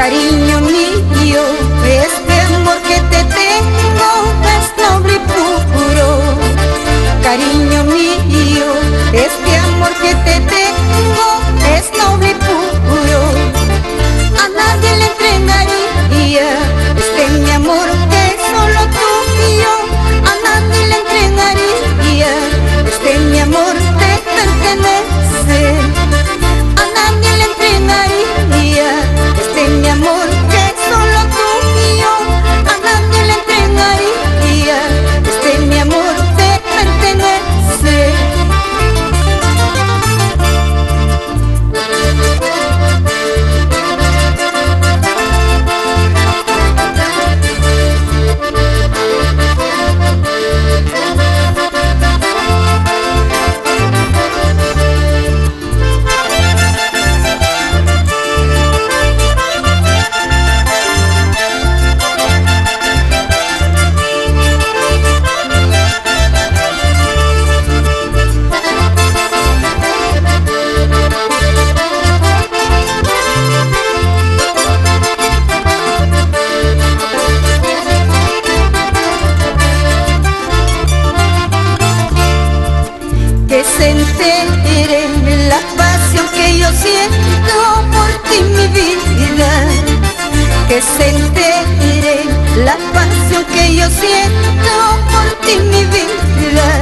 Cariño mío, este amor que te tengo es noble y puro. Cariño mío, este amor que te tengo es noble y puro. A nadie le entregaría este mi amor que es solo tuyo. A nadie le entregaría este mi amor te pertenece. A nadie le entregaría este mi amor que es solo tuyo. A nadie le entregaría este mi amor te pertenece. Que se entere la pasión que yo siento por ti, mi vida. Que se entere la pasión que yo siento por ti, mi vida.